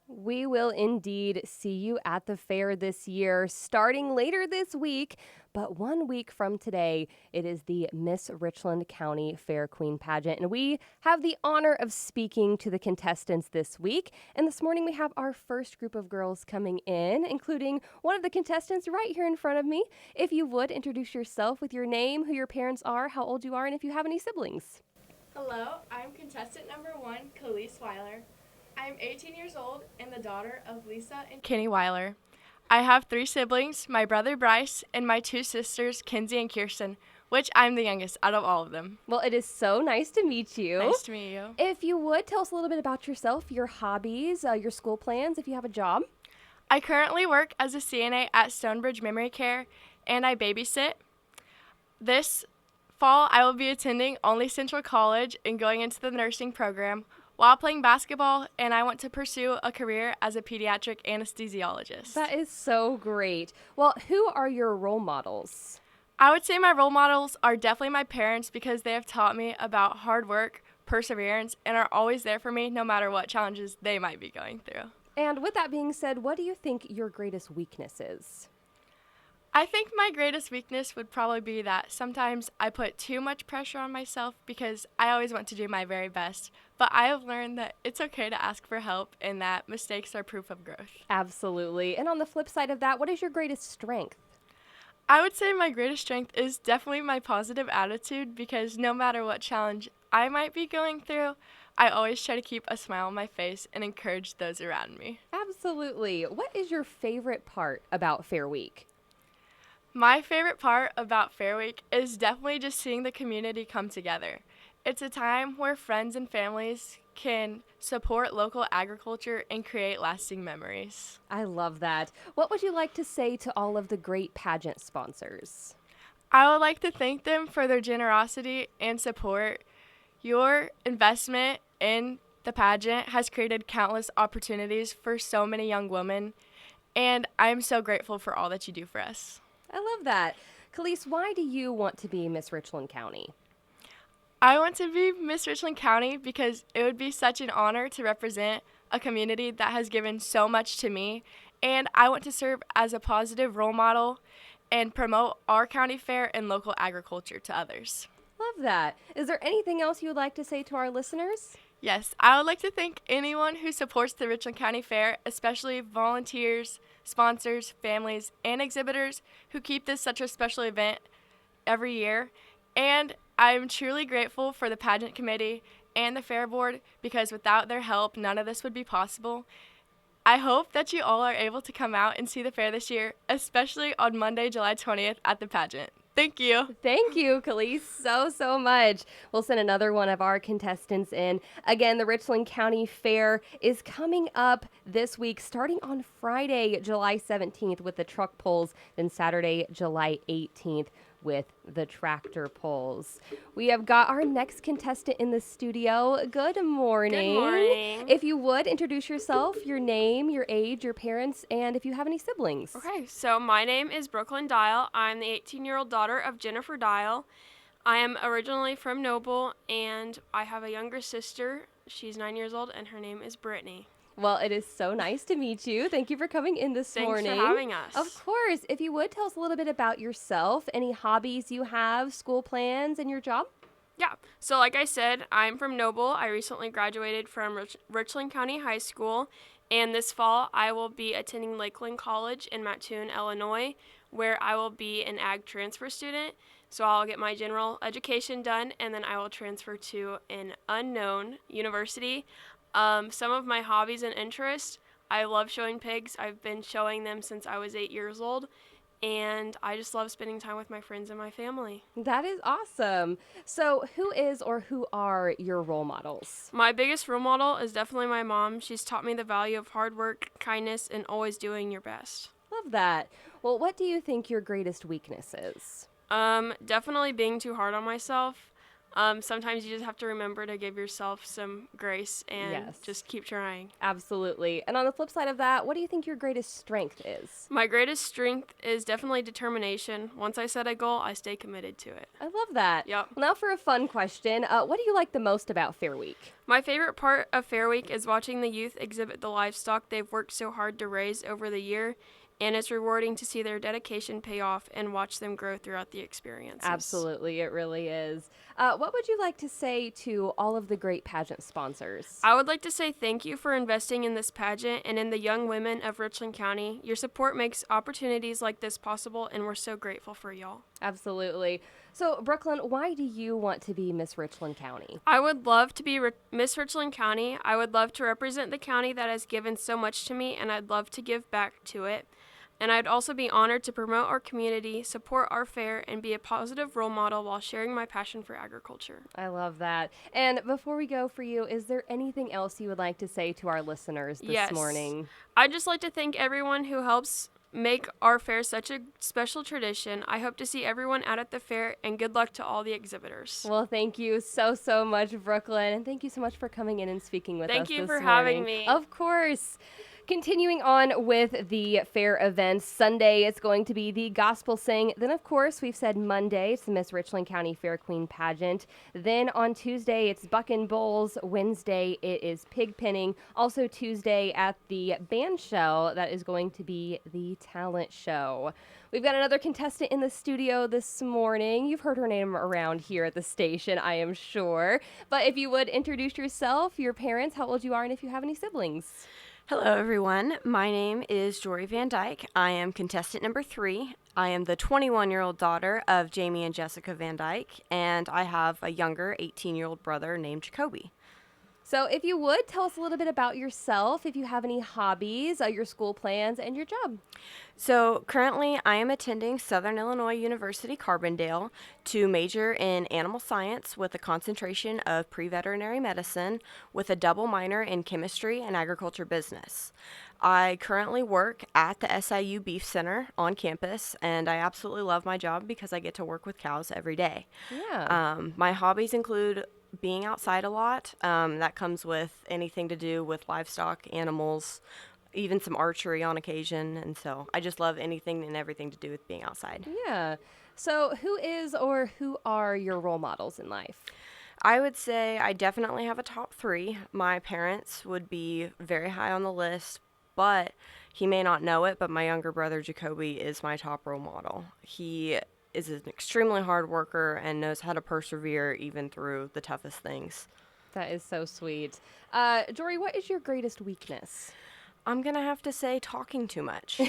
We will indeed see you at the fair this year, starting later this week. But 1 week from today, it is the Miss Richland County Fair Queen pageant. And we have the honor of speaking to the contestants this week. And this morning, we have our first group of girls coming in, including one of the contestants right here in front of me. If you would introduce yourself with your name, who your parents are, how old you are, and if you have any siblings. Hello, I'm contestant number 1, Kelysse Weiler. I'm 18 years old and the daughter of Lisa and Kelysse Weiler. I have 3 siblings, my brother Bryce, and my 2 sisters, Kinsey and Kirsten, which I'm the youngest out of all of them. Well, it is so nice to meet you. Nice to meet you. If you would, tell us a little bit about yourself, your hobbies, your school plans, if you have a job. I currently work as a CNA at Stonebridge Memory Care, and I babysit. This fall, I will be attending Only Central College and going into the nursing program while playing basketball, and I want to pursue a career as a pediatric anesthesiologist. That is so great. Well, who are your role models? I would say my role models are definitely my parents because they have taught me about hard work, perseverance, and are always there for me no matter what challenges they might be going through. And with that being said, what do you think your greatest weakness is? I think my greatest weakness would probably be that sometimes I put too much pressure on myself because I always want to do my very best. But I have learned that it's okay to ask for help and that mistakes are proof of growth. Absolutely. And on the flip side of that, what is your greatest strength? I would say my greatest strength is definitely my positive attitude because no matter what challenge I might be going through, I always try to keep a smile on my face and encourage those around me. Absolutely. What is your favorite part about Fair Week? My favorite part about Fair Week is definitely just seeing the community come together. It's a time where friends and families can support local agriculture and create lasting memories. I love that. What would you like to say to all of the great pageant sponsors? I would like to thank them for their generosity and support. Your investment in the pageant has created countless opportunities for so many young women, and I am so grateful for all that you do for us. I love that. Kelysse, why do you want to be Miss Richland County? I want to be Miss Richland County because it would be such an honor to represent a community that has given so much to me, and I want to serve as a positive role model and promote our county fair and local agriculture to others. Love that. Is there anything else you would like to say to our listeners? Yes, I would like to thank anyone who supports the Richland County Fair, especially volunteers, sponsors, families, and exhibitors who keep this such a special event every year. And I'm truly grateful for the pageant committee and the fair board because without their help, none of this would be possible. I hope that you all are able to come out and see the fair this year, especially on Monday, July 20th at the pageant. Thank you. Thank you, Kelysse, so much. We'll send another one of our contestants in. Again, the Richland County Fair is coming up this week, starting on Friday, July 17th with the truck pulls, then Saturday, July 18th with the tractor pulls. We have got our next contestant in the studio. Good morning. Good morning. If you would, introduce yourself, your name, your age, your parents, and if you have any siblings. Okay, so my name is Brooklyn Diel. I'm the 18-year-old daughter of Jennifer Diel. I am originally from Noble, and I have a younger sister. She's 9 years old, and her name is Brittany. Well, it is so nice to meet you. Thank you for coming in this morning. Thanks for having us. Of course. If you would, tell us a little bit about yourself, any hobbies you have, school plans, and your job. Yeah, so like I said, I'm from Noble. I recently graduated from Richland County High School, and this fall I will be attending Lakeland College in Mattoon, Illinois, where I will be an ag transfer student. So I'll get my general education done, and then I will transfer to an unknown university. Some of my hobbies and interests, I love showing pigs. I've been showing them since I was 8 years old, and I just love spending time with my friends and my family. That is awesome. So who is or who are your role models? My biggest role model is definitely my mom. She's taught me the value of hard work, kindness, and always doing your best. Love that. Well, what do you think your greatest weakness is? Definitely being too hard on myself. Sometimes you just have to remember to give yourself some grace and Yes. just keep trying. Absolutely. And on the flip side of that, what do you think your greatest strength is? My greatest strength is definitely determination. Once I set a goal, I stay committed to it. I love that. Yep. Well, now for a fun question. What do you like the most about Fair Week? My favorite part of Fair Week is watching the youth exhibit the livestock they've worked so hard to raise over the year, and it's rewarding to see their dedication pay off and watch them grow throughout the experiences. Absolutely, it really is. What would you like to say to all of the great pageant sponsors? I would like to say thank you for investing in this pageant and in the young women of Richland County. Your support makes opportunities like this possible, and we're so grateful for y'all. Absolutely. So, Brooklyn, why do you want to be Miss Richland County? I would love to be Miss Richland County. I would love to represent the county that has given so much to me, and I'd love to give back to it. And I'd also be honored to promote our community, support our fair, and be a positive role model while sharing my passion for agriculture. I love that. And before we go for you, is there anything else you would like to say to our listeners this morning? I'd just like to thank everyone who helps make our fair such a special tradition. I hope to see everyone out at the fair, and good luck to all the exhibitors. Well, thank you so much, Brooklyn. And thank you so much for coming in and speaking with us Thank you this for morning. having me. Of course. Continuing on with the fair events, Sunday it's going to be the Gospel Sing. Then, of course, we've said Monday, it's the Miss Richland County Fair Queen pageant. Then on Tuesday, it's Buckin' Bulls. Wednesday, it is pig pinning. Also Tuesday at the band show, that is going to be the talent show. We've got another contestant in the studio this morning. You've heard her name around here at the station, I am sure. But if you would introduce yourself, your parents, how old you are, and if you have any siblings. Hello, everyone. My name is Jorri VanDyke. I am contestant number 3. I am the 21-year-old daughter of Jamie and Jessica VanDyke, and I have a younger 18-year-old brother named Jacoby. So if you would, tell us a little bit about yourself, if you have any hobbies, your school plans, and your job. So currently, I am attending Southern Illinois University Carbondale to major in animal science with a concentration of pre-veterinary medicine with a double minor in chemistry and agriculture business. I currently work at the SIU Beef Center on campus, and I absolutely love my job because I get to work with cows every day. Yeah. My hobbies include being outside a lot. That comes with anything to do with livestock, animals, even some archery on occasion. And so I just love anything and everything to do with being outside. Yeah. So who is or who are your role models in life? I would say I definitely have a top 3. My parents would be very high on the list, but he may not know it, but my younger brother Jacoby is my top role model. He is an extremely hard worker and knows how to persevere even through the toughest things. That is so sweet. Jorri, what is your greatest weakness? I'm going to have to say talking too much.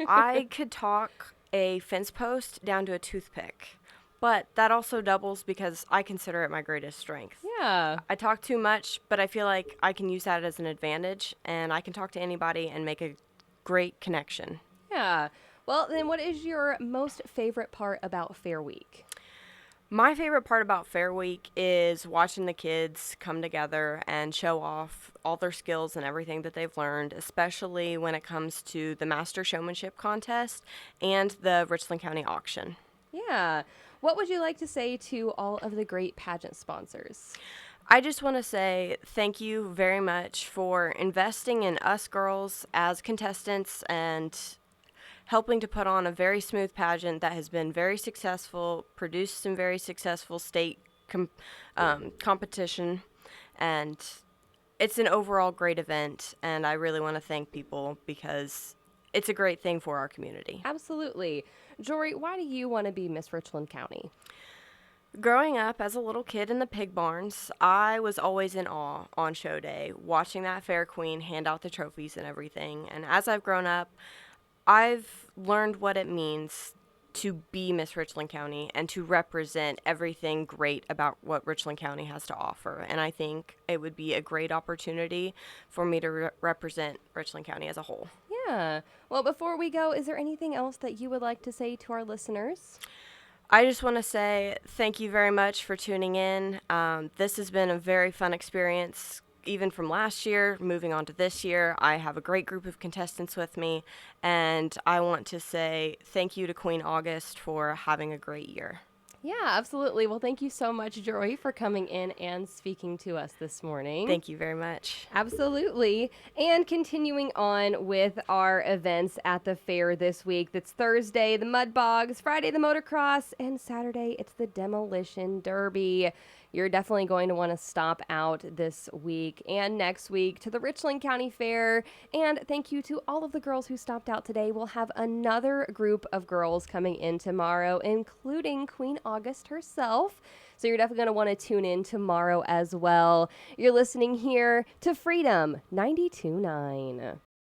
I could talk a fence post down to a toothpick, but that also doubles because I consider it my greatest strength. Yeah. I talk too much, but I feel like I can use that as an advantage, and I can talk to anybody and make a great connection. Yeah. Well, then what is your most favorite part about Fair Week? My favorite part about Fair Week is watching the kids come together and show off all their skills and everything that they've learned, especially when it comes to the Master Showmanship Contest and the Richland County Auction. Yeah. What would you like to say to all of the great pageant sponsors? I just want to say thank you very much for investing in us girls as contestants and helping to put on a very smooth pageant that has been very successful, produced some very successful state competition, and it's an overall great event, and I really want to thank people because it's a great thing for our community. Absolutely. Jorri, why do you want to be Miss Richland County? Growing up as a little kid in the pig barns, I was always in awe on show day, watching that fair queen hand out the trophies and everything, and as I've grown up, I've learned what it means to be Miss Richland County and to represent everything great about what Richland County has to offer. And I think it would be a great opportunity for me to represent Richland County as a whole. Yeah. Well, before we go, is there anything else that you would like to say to our listeners? I just want to say thank you very much for tuning in. This has been a very fun experience. Even from last year, moving on to this year, I have a great group of contestants with me, and I want to say thank you to Queen August for having a great year. Yeah, absolutely. Well, thank you so much, Jorri, for coming in and speaking to us this morning. Thank you very much. Absolutely. And continuing on with our events at the fair this week. That's Thursday, the Mud Bogs, Friday, the Motocross, and Saturday, it's the Demolition Derby. You're definitely going to want to stop out this week and next week to the Richland County Fair. And thank you to all of the girls who stopped out today. We'll have another group of girls coming in tomorrow, including Queen August herself. So you're definitely going to want to tune in tomorrow as well. You're listening here to Freedom 92.9.